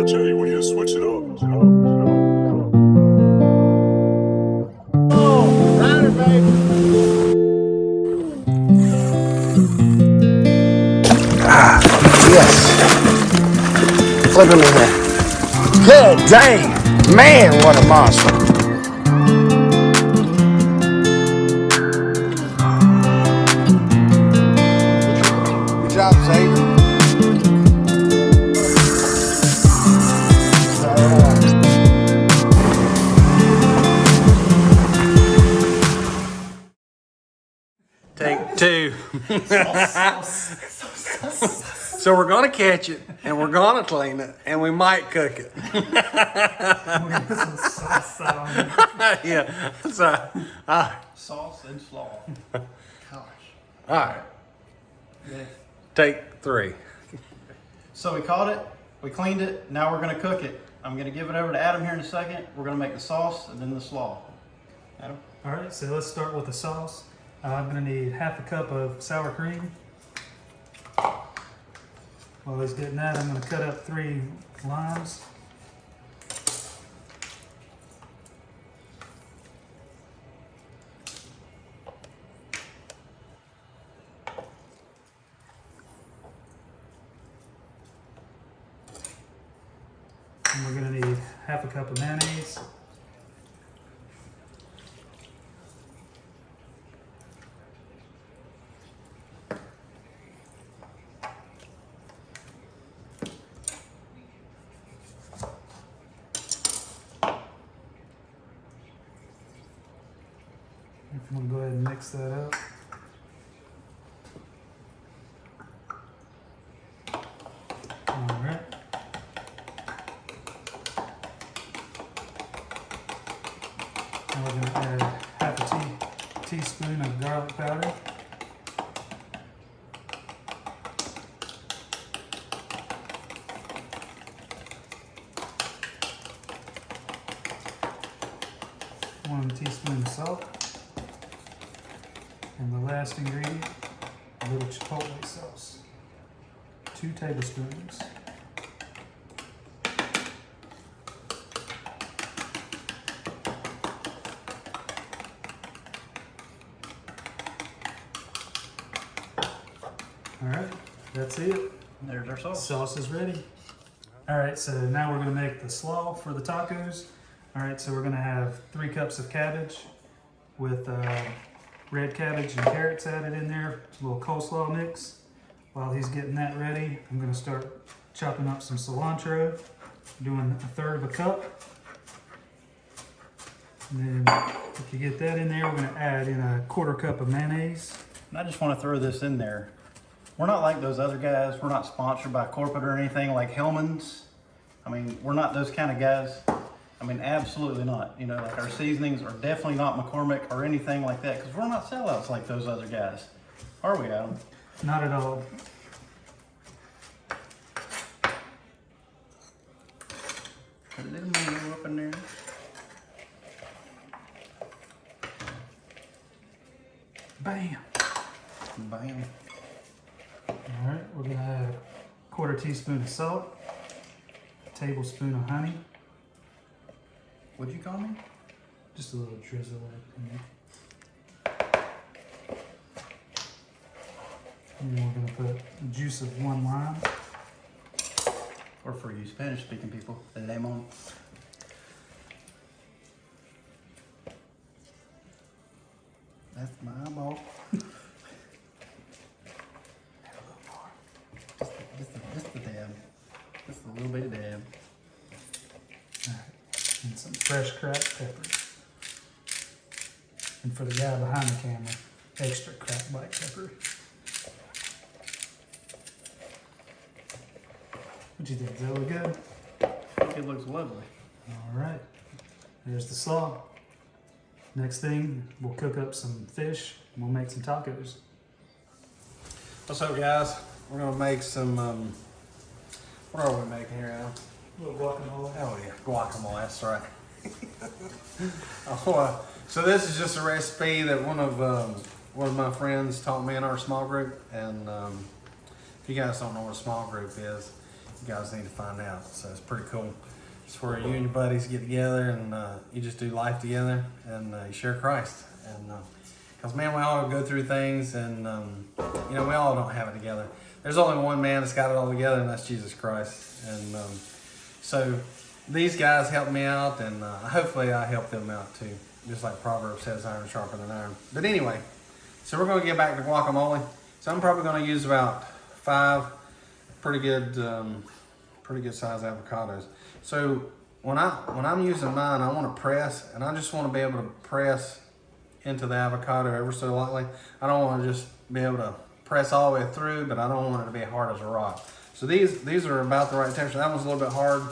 Tell you when you switch it up. Oh, rider, baby. Yes. Flip him in there. Good dang. Man, what a monster. Good job, Xavier. Take two. So we're gonna catch it, and we're gonna clean it, and we might cook it. Yeah. So, Sauce and slaw. Gosh. all right. Yeah. Take three. So we caught it, we cleaned it, now we're gonna cook it. I'm gonna give it over to Adam here in a second. We're gonna make the sauce and then the slaw. Adam? All right, so let's start with the sauce. I'm gonna need half a cup of sour cream. While he's getting that, I'm gonna cut up 3 limes. And we're gonna need half a cup of mayonnaise. If you want to go ahead and mix that up. All right. Now we're going to add half a teaspoon of garlic powder. One teaspoon of salt. And the last ingredient, a little chipotle sauce. 2 tablespoons. All right, that's it. There's our sauce. Sauce is ready. All right, so now we're gonna make the slaw for the tacos. All right, so we're gonna have 3 cups of cabbage with red cabbage and carrots added in there, a little coleslaw mix. While he's getting that ready, I'm gonna start chopping up some cilantro, doing 1/3 of a cup. And then if you get that in there, we're gonna add in 1/4 cup of mayonnaise. And I just want to throw this in there. We're not like those other guys. We're not sponsored by corporate or anything like Hellman's. I mean, we're not those kind of guys. I mean, absolutely not. You know, like our seasonings are definitely not McCormick or anything like that because we're not sellouts like those other guys. Are we, Adam? Not at all. Put a little mayo up in there. Bam. Bam. All right, we're gonna add 1/4 teaspoon of salt, a tablespoon of honey, What'd you call me? just a little drizzle in there. And then we're gonna put the juice of 1 lime. Or for you Spanish speaking people, lemon. That's my eyeball. Just a dab. Just a little bit of dab. All right, and some fresh cracked pepper. And for the guy behind the camera, extra cracked black pepper. What do you think? Does that look good? I think it looks lovely. All right, there's the slaw. Next thing, we'll cook up some fish and we'll make some tacos. What's up, guys? We're gonna make some. What are we making here, Al? A little guacamole. Oh yeah, guacamole. That's right. So this is just a recipe that one of my friends taught me in our small group, and if you guys don't know what a small group is, you guys need to find out. So it's pretty cool. It's where you and your buddies get together and you just do life together and you share Christ. And because man, we all go through things, and you know, we all don't have it together. There's only one man that's got it all together, and that's Jesus Christ. And so these guys helped me out, and hopefully I help them out too. Just like Proverbs says, iron sharper than iron. But anyway, so we're going to get back to guacamole. So I'm probably going to use about 5 pretty good sized avocados. So when I'm using mine, I want to press, and I just want to be able to press into the avocado ever so lightly. I don't want to just be able to press all the way through, but I don't want it to be hard as a rock. So these are about the right temperature. That one's a little bit hard.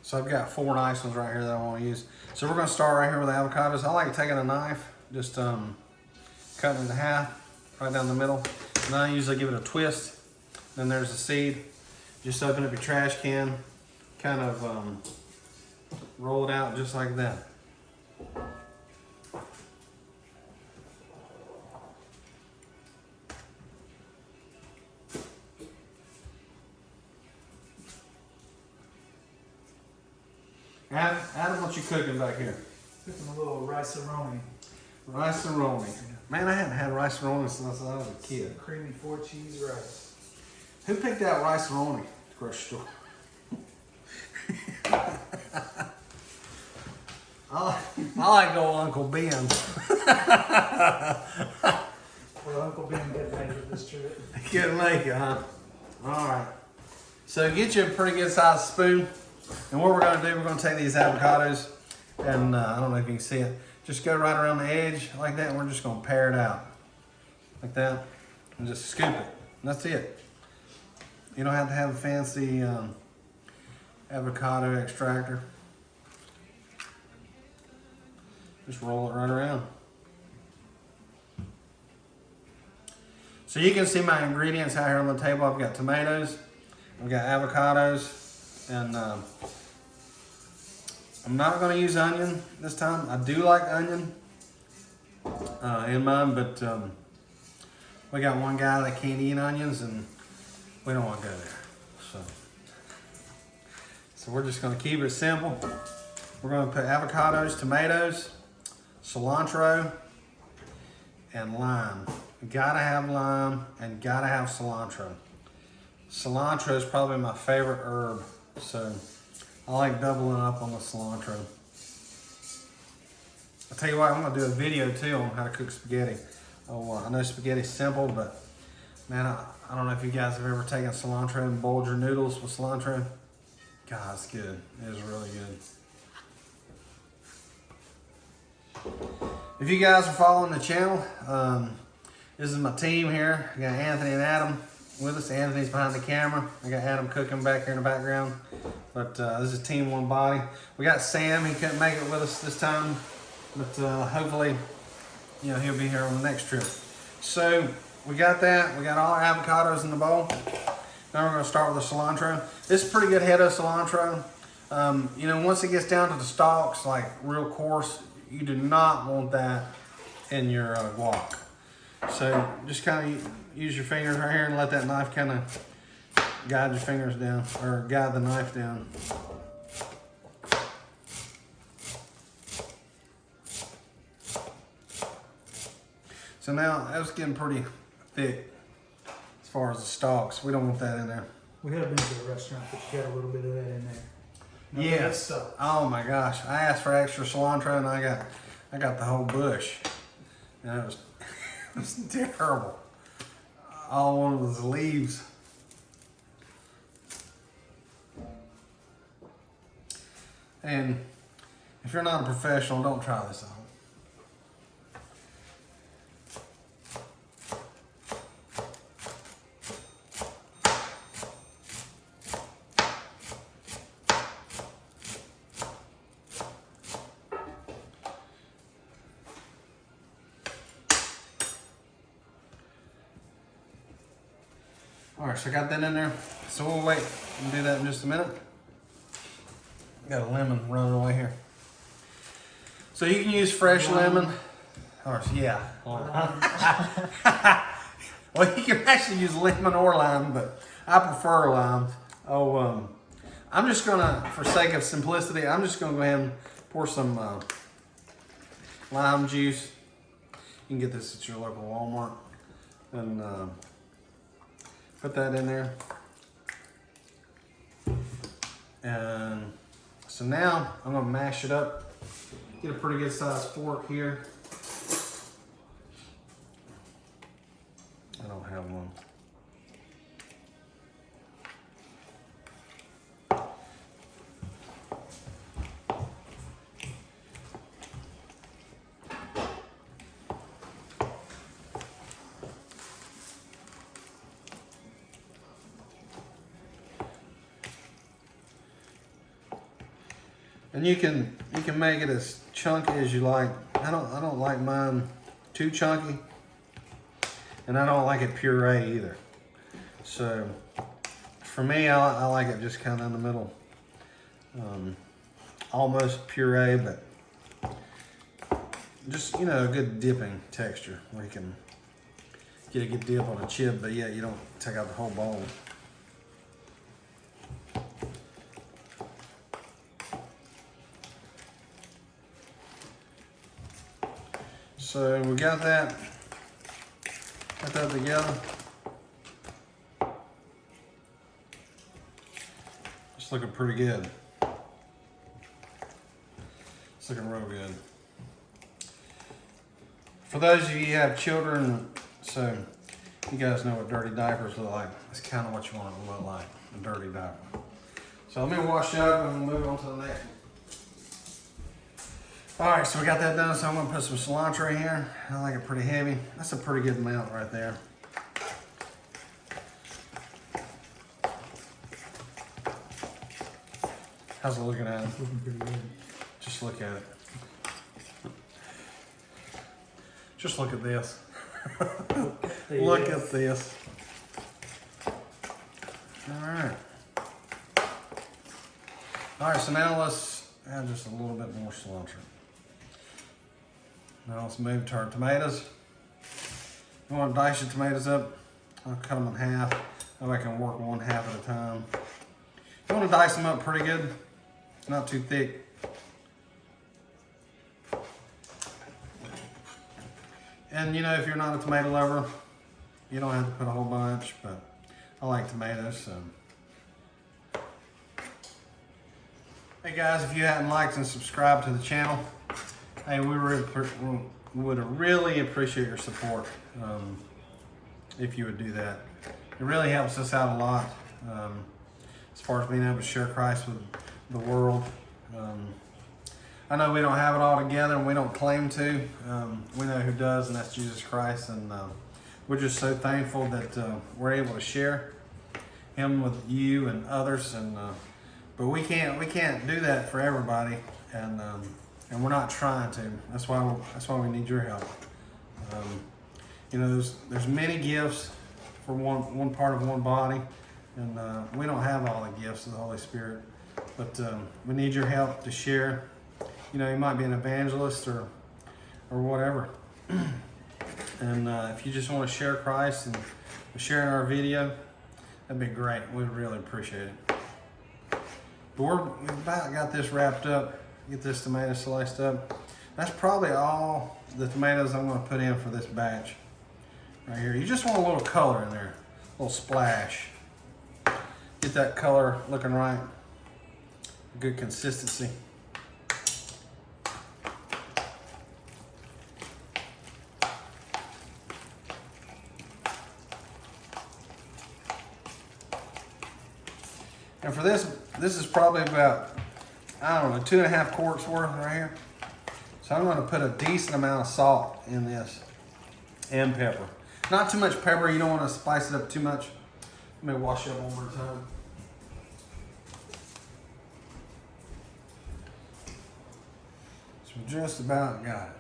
So I've got 4 nice ones right here that I want to use. So we're going to start right here with the avocados. I like taking a knife, just cutting it in half, right down the middle. And I usually give it a twist. Then there's the seed. Just open up your trash can, kind of roll it out just like that. Adam, what you cooking back here? Cooking a little rice-a-roni. Rice-a-roni. Man, I hadn't had rice-a-roni since I was a kid. Creamy 4-cheese rice. Who picked out rice-a-roni at the grocery store? I like old Uncle Ben. Well, Uncle Ben didn't make it this trip. Couldn't make it, huh? All right. So get you a pretty good sized spoon. And what we're going to do, we're going to take these avocados, and I don't know if you can see it, just go right around the edge like that, and we're just going to pare it out like that, and just scoop it. And that's it. You don't have to have a fancy avocado extractor. Just roll it right around. So you can see my ingredients out here on the table. I've got tomatoes, I've got avocados, and I'm not going to use onion this time. I do like onion in mine, but we got one guy that can't eat onions, and we don't want to go there. So we're just going to keep it simple. We're going to put avocados, tomatoes, cilantro, and lime. You gotta have lime and gotta have cilantro. Cilantro is probably my favorite herb, so I like doubling up on the cilantro. I'll tell you what, I'm gonna do a video too on how to cook spaghetti. I know spaghetti's simple, but man, I don't know if you guys have ever taken cilantro and boiled your noodles with cilantro. God, it's good. It is really good. If you guys are following the channel, this is my team here. I got Anthony and Adam with us. Anthony's behind the camera. I got Adam cooking back here in the background. But this is Team One Body. We got Sam. He couldn't make it with us this time, but hopefully, you know, he'll be here on the next trip. So we got that. We got all our avocados in the bowl. Now we're going to start with the cilantro. This is a pretty good head of cilantro. You know, once it gets down to the stalks, like real coarse, you do not want that in your guac. So just kind of use your fingers right here and let that knife kind of guide your fingers down, or guide the knife down. So now that's getting pretty thick as far as the stalks. We don't want that in there. We have been to a restaurant that got a little bit of that in there. No, Yes. that's Oh my gosh. I asked for extra cilantro and I got the whole bush. And it was terrible. All I wanted was the leaves. And if you're not a professional, don't try this at home. All right, so I got that in there. So we'll wait and do that in just a minute. Got a lemon running away here. So you can use fresh lemon. Or yeah. Well, you can actually use lemon or lime, but I prefer lime. Oh, I'm just gonna, for sake of simplicity, I'm just gonna go ahead and pour some lime juice. You can get this at your local Walmart, and put that in there. And so now I'm gonna mash it up. Get a pretty good sized fork here. I don't have one. And you can make it as chunky as you like. I don't like mine too chunky, and I don't like it puree either. So for me, I like it just kind of in the middle, almost puree, but just, you know, a good dipping texture where you can get a good dip on a chip, but yet you don't take out the whole bowl. So we got that together. It's looking pretty good. It's looking real good. For those of you who have children, so you guys know what dirty diapers look like. That's kind of what you want it to look like, a dirty diaper. So let me wash up and we'll move on to the next one. All right, so we got that done, so I'm gonna put some cilantro in here. I like it pretty heavy. That's a pretty good amount right there. How's it looking at it? It's looking pretty good. Just look at it. Just look at this. Look at this. All right. All right, so now let's add just a little bit more cilantro. Now let's move to our tomatoes. You want to dice your tomatoes up. I'll cut them in half. That way I can work one half at a time. You want to dice them up pretty good, not too thick. And you know, if you're not a tomato lover, you don't have to put a whole bunch, but I like tomatoes, so. Hey guys, if you hadn't liked and subscribed to the channel, hey, we would really appreciate your support if you would do that. It really helps us out a lot as far as being able to share Christ with the world. I know we don't have it all together and we don't claim to. We know who does, and that's Jesus Christ. And we're just so thankful that we're able to share Him with you and others. And but we can't do that for everybody, and we're not trying to. That's why we need your help. You know, there's many gifts for one part of one body, and we don't have all the gifts of the Holy Spirit, but we need your help to share. You know, you might be an evangelist or whatever, and if you just want to share Christ and share in our video, that'd be great. We'd really appreciate it. But we've about got this wrapped up. Get this tomato sliced up. That's probably all the tomatoes I'm going to put in for this batch right here. You just want a little color in there, a little splash. Get that color looking right, good consistency. And for this is probably about, I don't know, 2.5 quarts worth right here. So I'm going to put a decent amount of salt in this and pepper. Not too much pepper. You don't want to spice it up too much. Let me wash it up one more time. So we just about got it.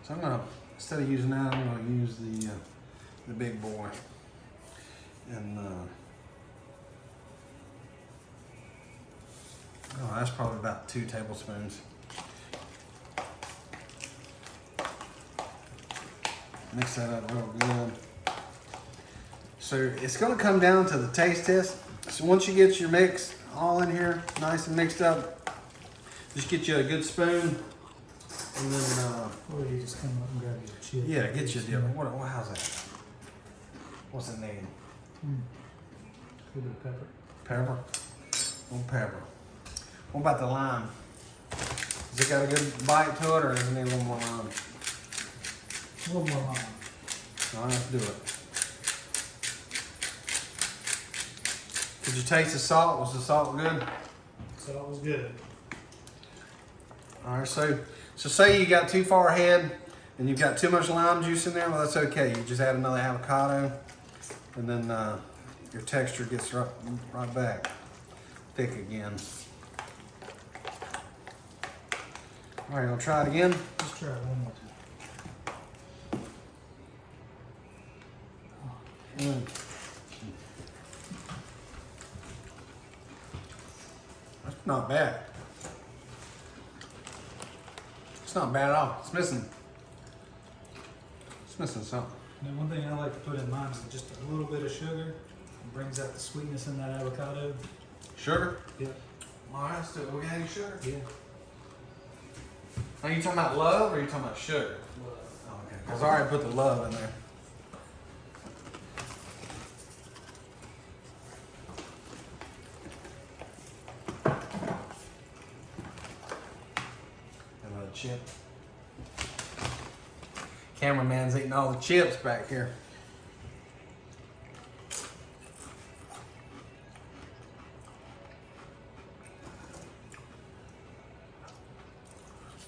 So I'm going to, instead of using that, I'm going to use the big boy. And oh, that's probably about 2 tablespoons. Mix that up real good. So it's gonna come down to the taste test. So once you get your mix all in here, nice and mixed up, just get you a good spoon, and then Or you just come up and grab your chip. yeah, get you a dip. How's that? What's the name? A little bit of pepper. Pepper. A little pepper. What about the lime? Has it got a good bite to it, or does it need a little more lime? A little more lime. All right, let's do it. Did you taste the salt? Was the salt good? So that was good. All right, so say you got too far ahead and you've got too much lime juice in there, well, that's okay. You just add another avocado, and then your texture gets right back thick again. All right, gonna try it again. Let's try it one more time. That's not bad. It's not bad at all. It's missing something. Now, one thing I like to put in mine is just a little bit of sugar. It brings out the sweetness in that avocado. Sugar? Yeah. All right, let's do it. We got any sugar? Yeah. Are you talking about love or are you talking about sugar? Oh, okay. Because I already put the love in there. Another chip. Cameraman's eating all the chips back here.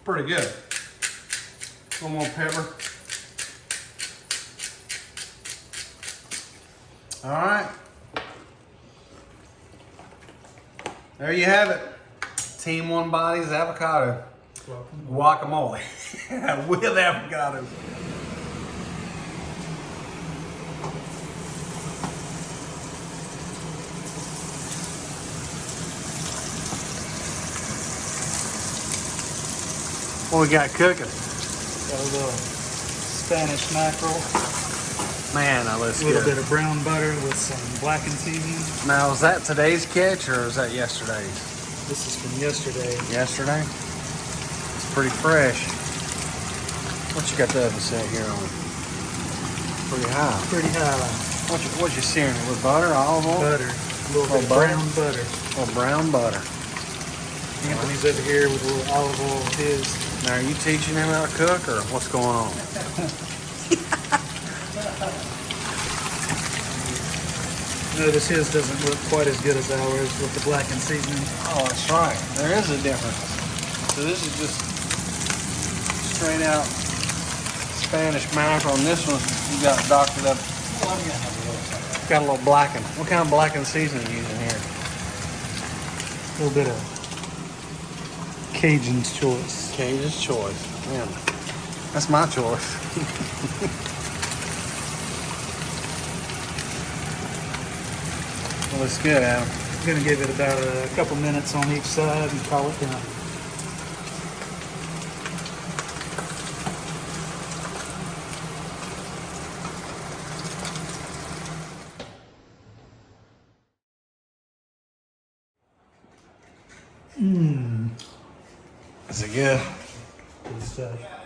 Pretty good. A little more pepper. All right. There you have it. Team One Body's avocado guacamole with avocados. What we got cooking? Got a little Spanish mackerel. Man, that looks A little good. bit of brown butter with some blackened seasoning. Now, is that today's catch or is that yesterday's? This is from yesterday. Yesterday? It's pretty fresh. What you got the oven set here on? Pretty high. Pretty high. What you searing it with? Butter, olive oil? Butter. A little bit of butter? brown butter. Or brown butter. Anthony's over here with a little olive oil of his. Now, are you teaching him how to cook or what's going on? Notice his doesn't look quite as good as ours with the blackened seasoning. Oh, that's right. There is a difference. So this is just straight out Spanish mackerel, and this one you got doctored up. Got a little blackened. What kind of blackened seasoning are you using here? A little bit of Cajun's choice. Cage's choice. Man, that's my choice. Well, looks good, Adam. I'm gonna give it about a couple minutes on each side and call it done. Is it good? Good stuff.